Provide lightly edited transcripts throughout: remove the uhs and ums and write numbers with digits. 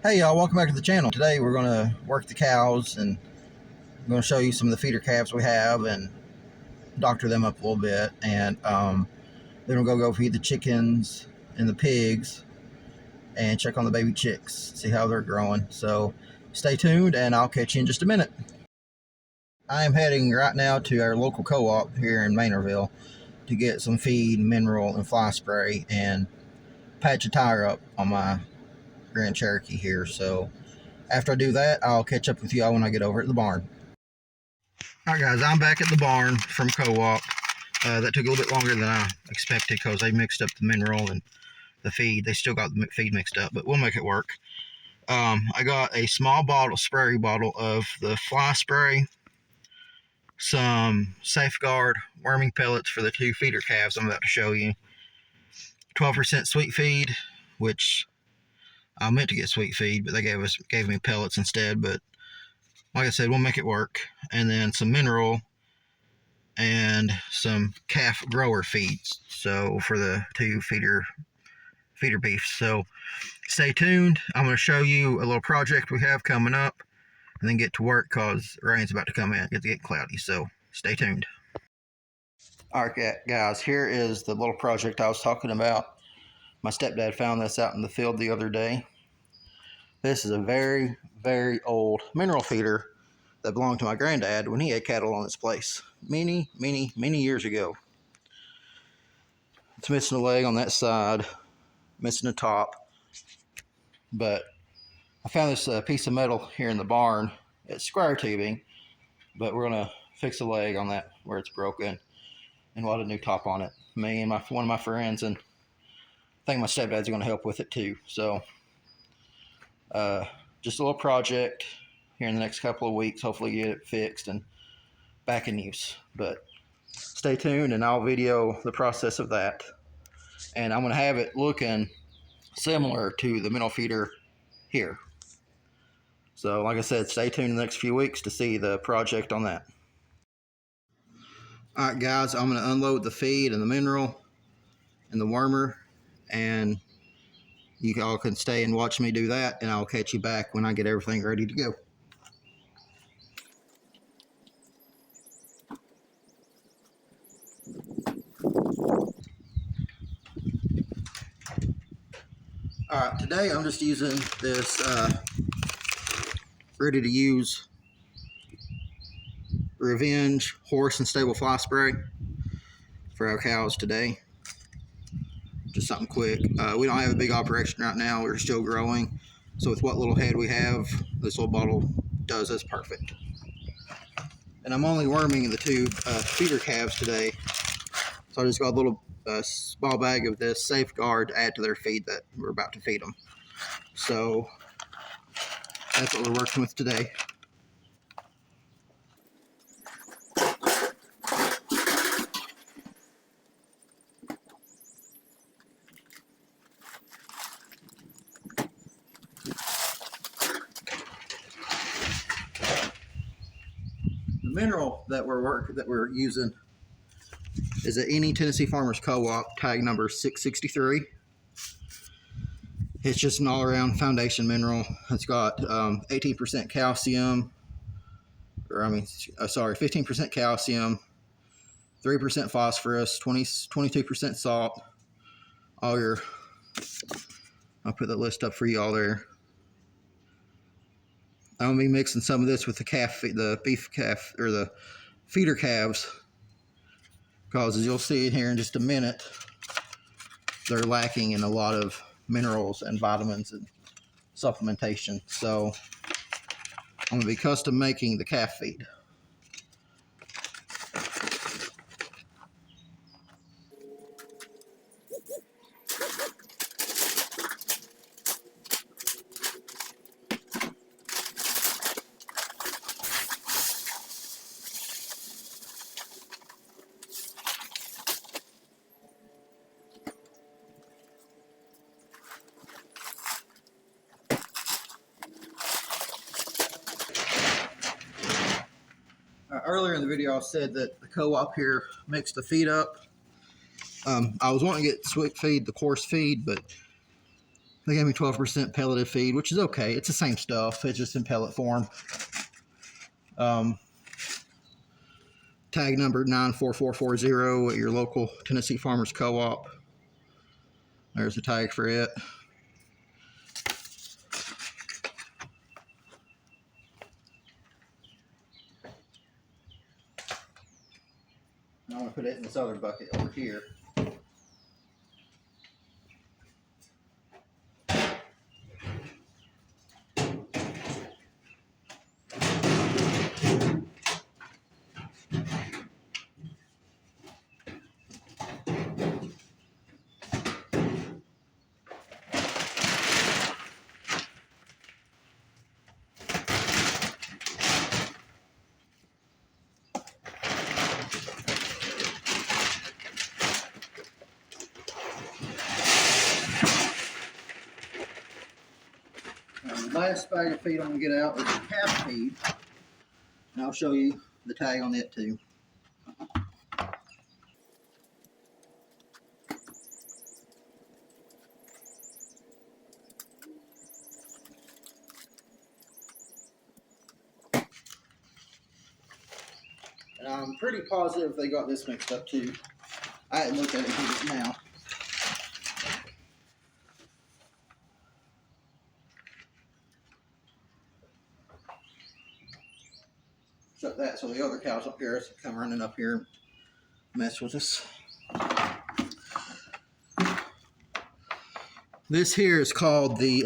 Hey y'all, welcome back to the channel. Today we're going to work the cows and I'm going to show you some of the feeder calves we have and doctor them up a little bit, and then we'll go feed the chickens and the pigs and check on the baby chicks, see how they're growing. So stay tuned and I'll catch you in just a minute. I am heading right now to our local co-op here in Maynardville to get some feed, mineral, and fly spray and patch a tire up on my Grand Cherokee here. So after I do that, I'll catch up with y'all when I get over at the barn. Alright guys, I'm back at the barn from co-op. That took a little bit longer than I expected because they mixed up the mineral and the feed. They still got the feed mixed up, but we'll make it work. I got a small spray bottle of the fly spray, some Safeguard worming pellets for the 2 feeder calves I'm about to show you, 12% sweet feed, which I meant to get sweet feed, but they gave me pellets instead. But like I said, we'll make it work. And then some mineral and some calf grower feeds, so for the 2 feeder beefs. So stay tuned. I'm going to show you a little project we have coming up and then get to work because rain's about to come in. It's getting cloudy, so stay tuned. Alright guys, here is the little project I was talking about. My stepdad found this out in the field the other day. This is a very, very old mineral feeder that belonged to my granddad when he had cattle on his place many years ago. It's missing a leg on that side, missing a top, but I found this piece of metal here in the barn. It's square tubing, but we're gonna fix a leg on that where it's broken and we'll have a new top on it. Me and one of my friends, and I think my stepdad's gonna help with it too. So just a little project here in the next couple of weeks. Hopefully get it fixed and back in use. But stay tuned and I'll video the process of that. And I'm gonna have it looking similar to the mineral feeder here. So like I said, stay tuned in the next few weeks to see the project on that. Alright guys, I'm going to unload the feed and the mineral and the wormer, and you all can stay and watch me do that, and I'll catch you back when I get everything ready to go. Alright, today I'm just using this ready to use Revenge horse and stable fly spray for our cows today. Just something quick. We don't have a big operation right now. We're still growing. So with what little head we have, this little bottle does us perfect. And I'm only worming the 2 feeder calves today. So I just got a little small bag of this Safeguard to add to their feed that we're about to feed them. So that's what we're working with today. The mineral that we're using is at any Tennessee Farmers Co-op, tag number 663. It's just an all-around foundation mineral. It's got 18% calcium, 15% calcium, 3% phosphorus, 22% salt. I'll put the list up for y'all there. I'm gonna be mixing some of this with the beef calf, or the feeder calves, because as you'll see in here in just a minute, they're lacking in a lot of minerals and vitamins and supplementation. So I'm gonna be custom making the calf feed. Earlier in the video I said that the co-op here mixed the feed up. I was wanting to get sweet feed, the coarse feed, but They gave me 12% pelleted feed, which is okay. It's the same stuff. It's just in pellet form. Tag number 94440 at your local Tennessee Farmers Co-op. There's the tag for it. I'm going to put it in this other bucket over here. The last bag of feed I'm going to get out is the calf feed, and I'll show you the tag on it too. And I'm pretty positive they got this mixed up too. I hadn't looked at it just now. Shut that so the other cows up here come running up here and mess with us. This here is called the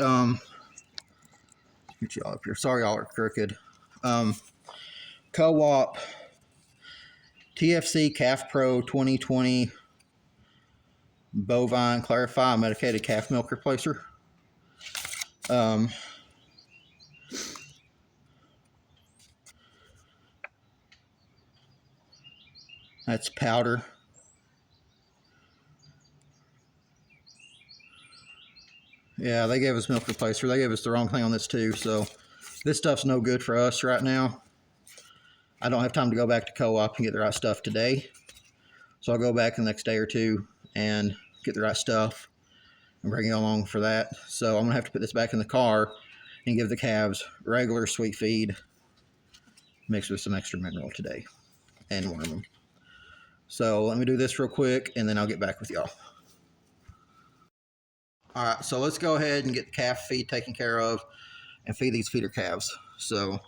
get y'all up here. Sorry, y'all are crooked. Co-op TFC Calf Pro 2020 bovine clarify medicated calf milk replacer. That's powder. Yeah, they gave us milk replacer. They gave us the wrong thing on this too. So this stuff's no good for us right now. I don't have time to go back to co-op and get the right stuff today. So I'll go back the next day or two and get the right stuff and bring you along for that. So I'm gonna have to put this back in the car and give the calves regular sweet feed mixed with some extra mineral today and worm them. So let me do this real quick and then I'll get back with y'all. All right, so let's go ahead and get the calf feed taken care of and feed these feeder calves. So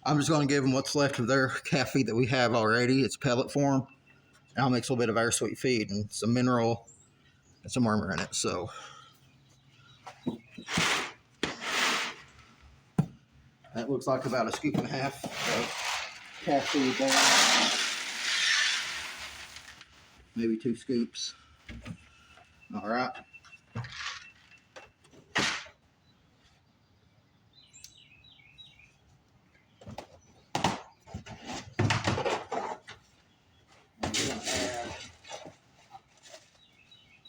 I'm just going to give them what's left of their calf feed that we have already. It's pellet form. And I'll mix a little bit of our sweet feed and some mineral and some wormer in it. So that looks like about a scoop and a half of calf feed there. Maybe 2 scoops. All right.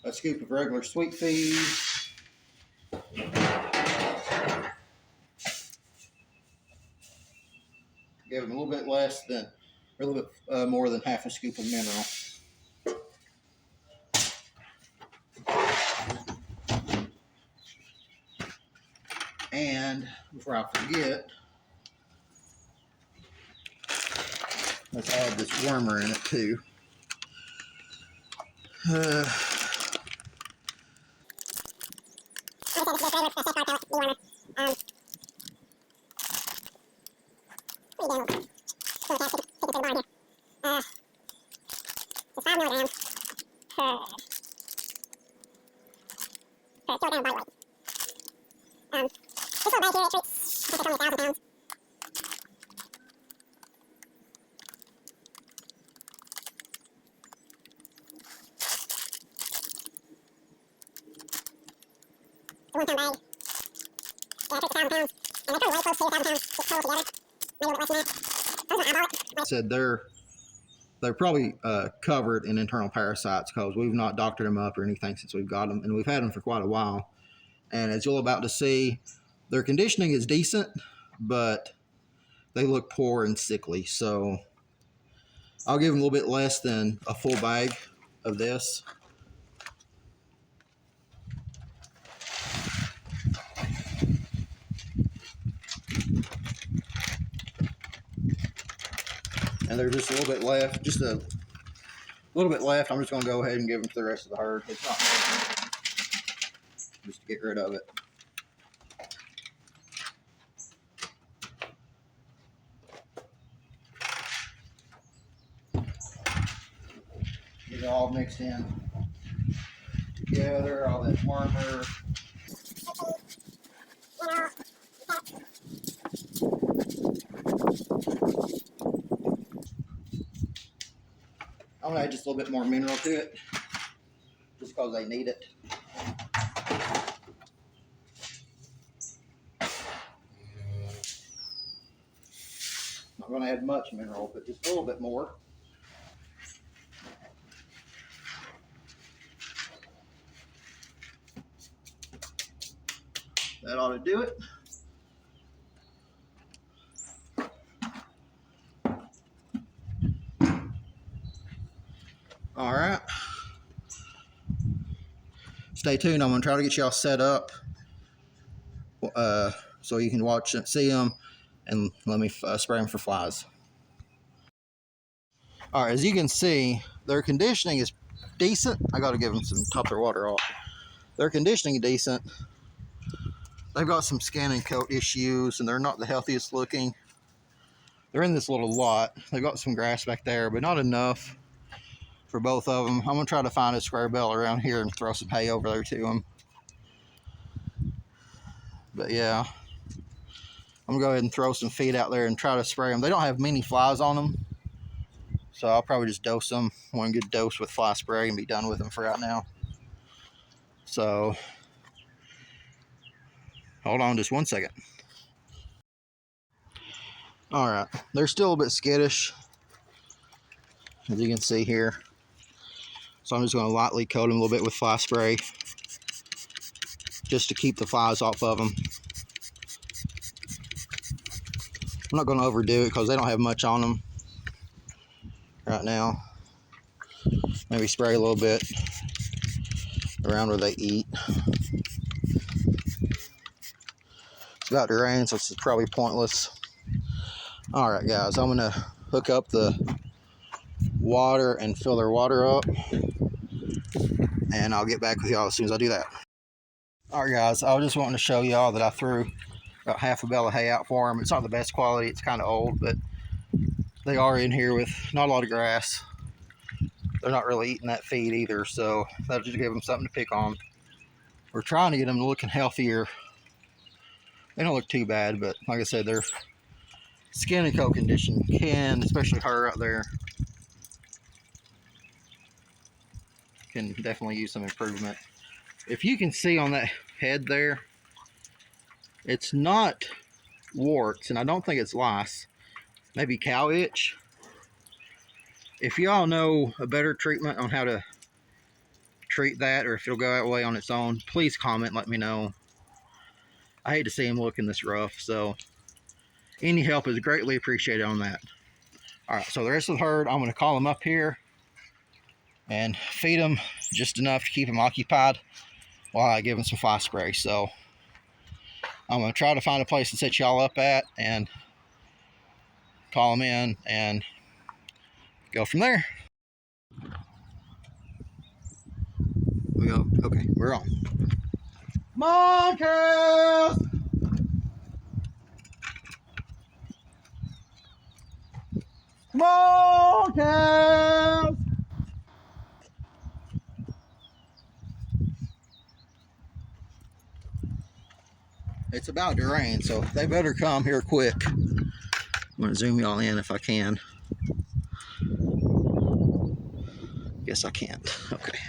A scoop of regular sweet feed. Give them a little bit less than, or a little bit more than half a scoop of mineral. And before I forget, let's add this wormer in it too. Said they're probably covered in internal parasites because we've not doctored them up or anything since we've got them, and we've had them for quite a while. And as you're about to see, their conditioning is decent, but they look poor and sickly. So I'll give them a little bit less than a full bag of this. and there's just a little bit left, just a little bit left. I'm just going to go ahead and give them to the rest of the herd. It's not just to get rid of it. Get it all mixed in together, all that wormer. I'm going to add just a little bit more mineral to it, just because they need it. Not going to add much mineral, but just a little bit more. That ought to do it. All right. Stay tuned. I'm going to try to get y'all set up so you can watch and see them, and let me spray them for flies. All right, as you can see, their conditioning is decent. I got to give them some top their water off. Their conditioning is decent. They've got some skin and coat issues, and they're not the healthiest looking. They're in this little lot. They've got some grass back there, but not enough for both of them. I'm going to try to find a square bale around here and throw some hay over there to them. But yeah, I'm going to go ahead and throw some feed out there and try to spray them. They don't have many flies on them, so I'll probably just dose them one good dose with fly spray and be done with them for right now. So hold on just one second. All right, they're still a bit skittish, as you can see here. So I'm just going to lightly coat them a little bit with fly spray, just to keep the flies off of them. I'm not going to overdo it because they don't have much on them right now. Maybe spray a little bit around where they eat. It's about to rain, so it's probably pointless. All right, guys, I'm going to hook up the water and fill their water up, and I'll get back with y'all as soon as I do that. All right, guys, I was just wanting to show y'all that I threw about half a bale of hay out for them. It's not the best quality. It's kind of old, but they are in here with not a lot of grass. They're not really eating that feed either, so that'll just give them something to pick on. We're trying to get them looking healthier. They don't look too bad, but like I said, their skin and coat condition can, especially her out there, can definitely use some improvement. If you can see on that head there, it's not warts, and I don't think it's lice. Maybe cow itch. If y'all know a better treatment on how to treat that, or if it'll go that way on its own, please comment, let me know. I hate to see them looking this rough, so any help is greatly appreciated on that. All right, so the rest of the herd, I'm going to call them up here and feed them just enough to keep them occupied while I give them some fly spray. So I'm going to try to find a place to set y'all up at and call them in and go from there. We go. Okay, we're on. Come on, cows! Come on, cows! It's about to rain, so they better come here quick. I'm going to zoom y'all in if I can. Guess I can't. Okay.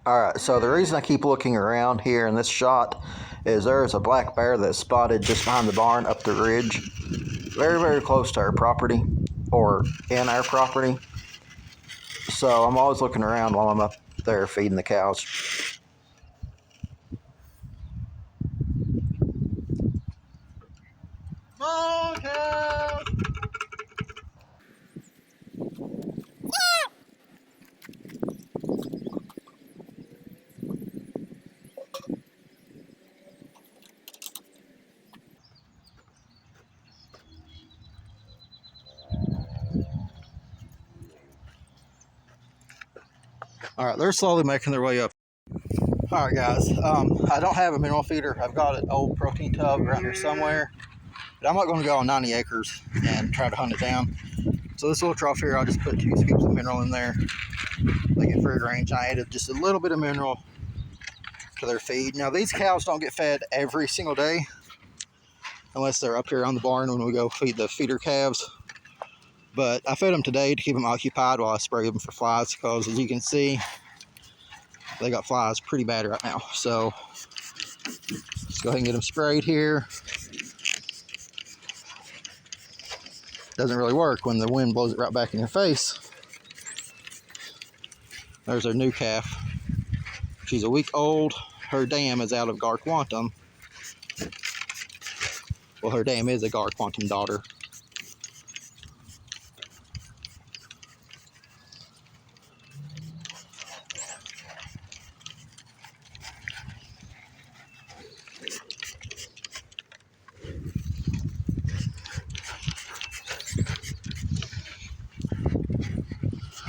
Alright, so the reason I keep looking around here in this shot is there's a black bear that's spotted just behind the barn up the ridge. Very, very close to our property, or in our property. So I'm always looking around while I'm up there feeding the cows. Come on, cows! All right, they're slowly making their way up. All right, guys. I don't have a mineral feeder. I've got an old protein tub around here somewhere, but I'm not going to go on 90 acres and try to hunt it down. So this little trough here, I'll just put 2 scoops of mineral in there. They get free range. I added just a little bit of mineral to their feed. Now these cows don't get fed every single day, unless they're up here on the barn when we go feed the feeder calves. But I fed them today to keep them occupied while I spray them for flies, because as you can see, they got flies pretty bad right now. So let's go ahead and get them sprayed here. Doesn't really work when the wind blows it right back in your face. There's our new calf. She's a week old. Her dam is out of Gar Quantum. Well, her dam is a Gar Quantum daughter.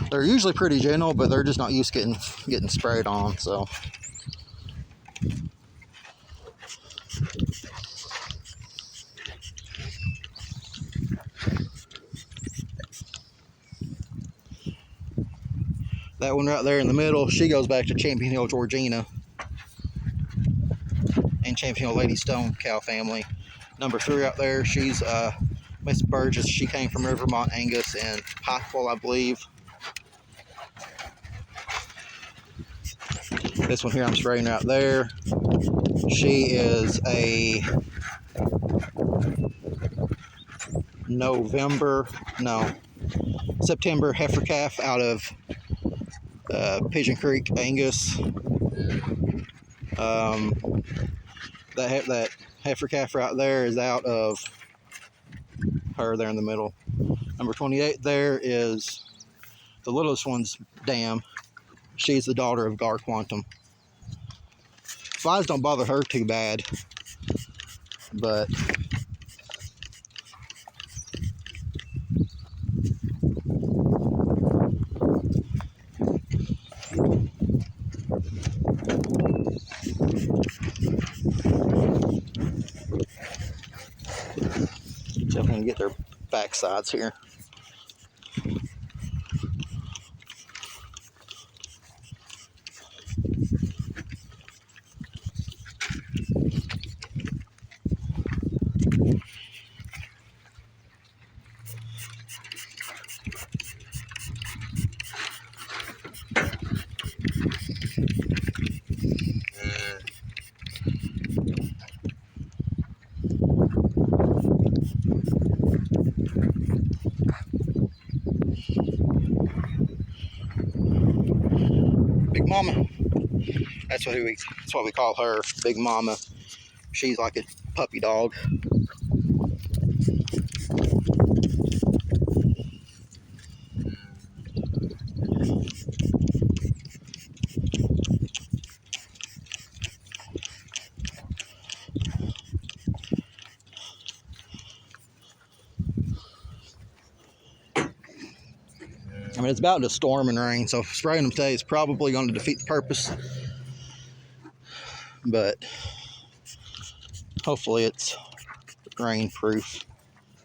They're usually pretty gentle, but they're just not used to getting sprayed on, so. That one right there in the middle, she goes back to Champion Hill, Georgina, and Champion Hill Lady Stone cow family. Number 3 out there, she's Miss Burgess. She came from Rivermont, Angus, and Pikeville, I believe. This one here I'm spraying right there. She is a September heifer calf out of Pigeon Creek, Angus. That heifer calf right there is out of her there in the middle. Number 28 there is the littlest one's dam. She's the daughter of Gar Quantum. Flies don't bother her too bad, but definitely get their backsides here. Big Mama. That's what we call her, Big Mama. She's like a puppy dog. I mean, it's about to storm and rain, so spraying them today is probably going to defeat the purpose. But hopefully it's rain-proof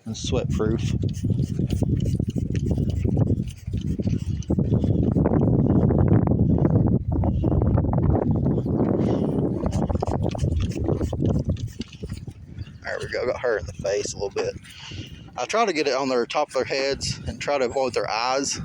and sweat-proof. There we go, got her in the face a little bit. I try to get it on their top of their heads and try to avoid their eyes.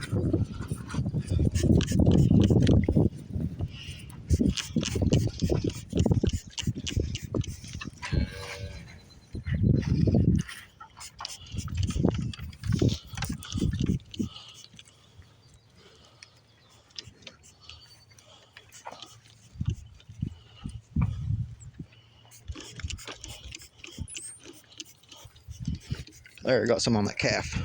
There, got some on that calf.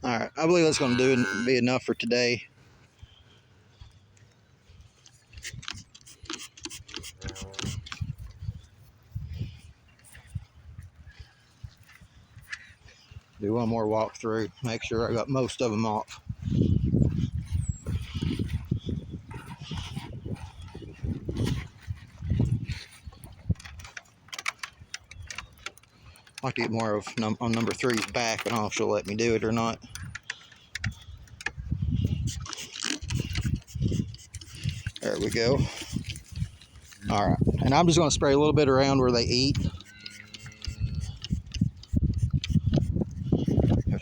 All right, I believe that's going to be enough for today. Do one more walkthrough, make sure I got most of them off. I'd like to get more of on number 3's back, but I don't know if she'll let me do it or not. There we go. All right, and I'm just going to spray a little bit around where they eat.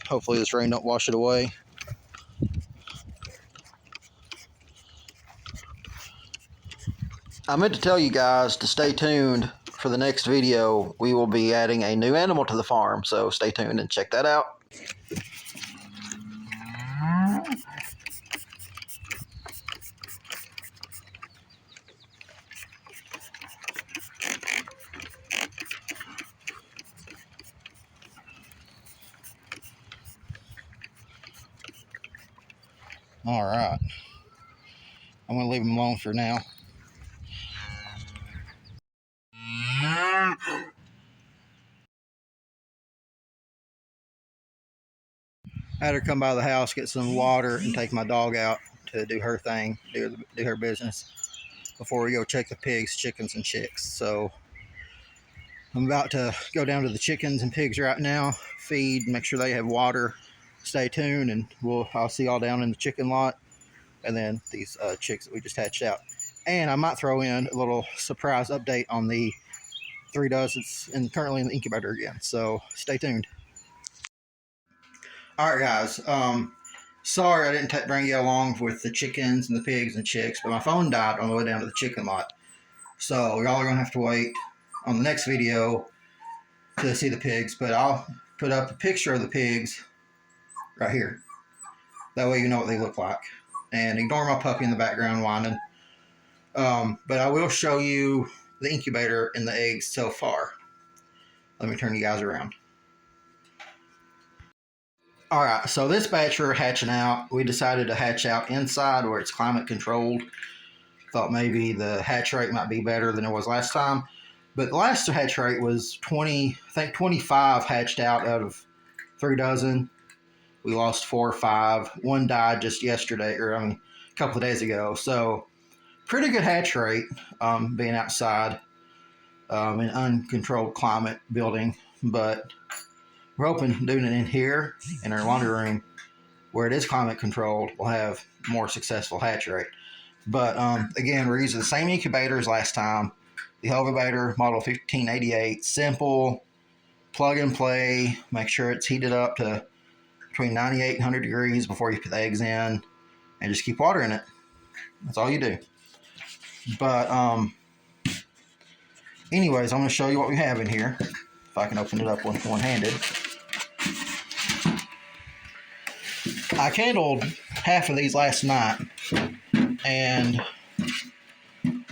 Hopefully this rain don't wash it away. I meant to tell you guys to stay tuned for the next video. We will be adding a new animal to the farm, so stay tuned and check that out. All right, I'm going to leave them alone for now. I had her come by the house, get some water, and take my dog out to do her thing, do her business before we go check the pigs, chickens, and chicks. So I'm about to go down to the chickens and pigs right now, feed, make sure they have water. Stay tuned, and I'll see y'all down in the chicken lot, and then these chicks that we just hatched out. And I might throw in a little surprise update on the 3 does that's currently in the incubator again. So stay tuned. All right, guys. Sorry I didn't bring you along with the chickens and the pigs and chicks, but my phone died on the way down to the chicken lot. So y'all are going to have to wait on the next video to see the pigs, but I'll put up a picture of the pigs right here. That way you know what they look like. And ignore my puppy in the background whining. But I will show you the incubator and the eggs so far. Let me turn you guys around. All right, so this batch we're hatching out, we decided to hatch out inside where it's climate controlled. Thought maybe the hatch rate might be better than it was last time. But the last hatch rate was 20, I think 25 hatched out of 3 dozen. We lost 4 or 5. One died just yesterday, a couple of days ago. So pretty good hatch rate being outside in uncontrolled climate building. But we're hoping doing it in here in our laundry room where it is climate controlled, we'll have more successful hatch rate. But again, we're using the same incubator as last time. The Helvabator Model 1588, simple, plug and play. Make sure it's heated up to between 98 and 100 degrees before you put the eggs in, and just keep water in it. That's all you do. But anyways, I'm going to show you what we have in here. If I can open it up one-handed. I candled half of these last night, and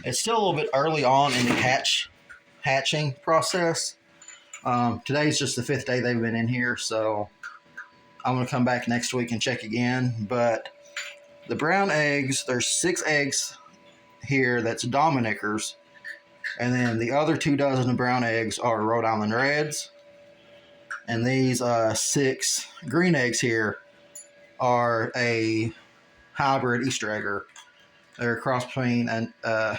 it's still a little bit early on in the hatching process. Today's just the 5th day they've been in here, so I'm going to come back next week and check again. But the brown eggs, there's 6 eggs here that's Dominickers, and then the other 2 dozen of brown eggs are Rhode Island Reds, and these 6 green eggs here are a hybrid Easter egger. They're a cross between I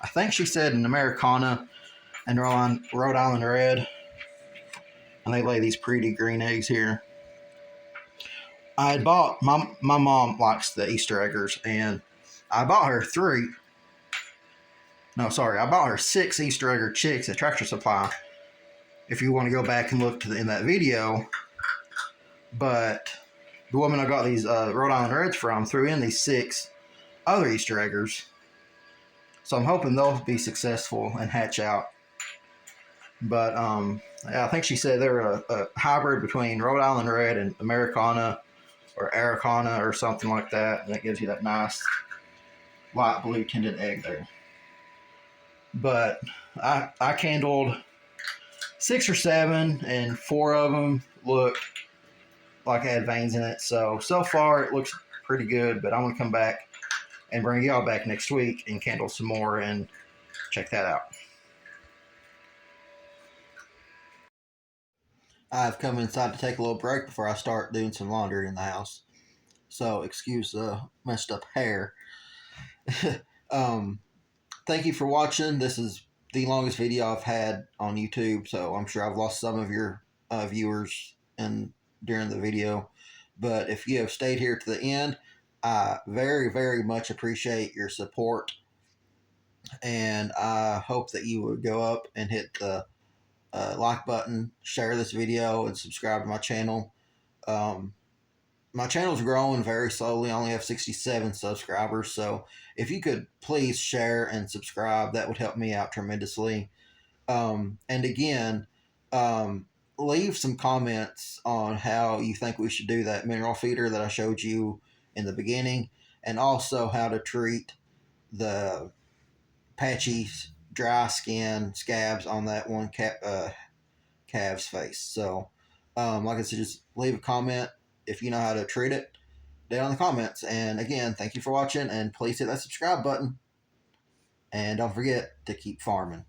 think she said an Americana and Rhode Island Red, and they lay these pretty green eggs here. I had bought, my mom likes the Easter eggers, and I bought her 6 Easter egger chicks at Tractor Supply. If you want to go back and look in that video, but the woman I got these Rhode Island Reds from threw in these 6 other Easter eggers. So I'm hoping they'll be successful and hatch out. But I think she said they're a hybrid between Rhode Island Red and Americana or Araucana or something like that. And that gives you that nice light blue tinted egg there. But I candled 6 or 7, and 4 of them looked like I had veins in it. So far it looks pretty good, but I'm gonna come back and bring y'all back next week and candle some more and check that out. I've come inside to take a little break before I start doing some laundry in the house. So excuse the messed up hair. um, Thank you for watching. This is the longest video I've had on YouTube, so I'm sure I've lost some of your viewers during the video. But if you have stayed here to the end, I very, very much appreciate your support, and I hope that you would go up and hit the like button, share this video, and subscribe to my channel. Um, my channel's growing very slowly. I only have 67 subscribers, so if you could please share and subscribe, that would help me out tremendously. And again, um, leave some comments on how you think we should do that mineral feeder that I showed you in the beginning, and also how to treat the patchy dry skin scabs on that one calf's face. So, like I said, just leave a comment if you know how to treat it down in the comments. And again, thank you for watching, and please hit that subscribe button. And don't forget to keep farming.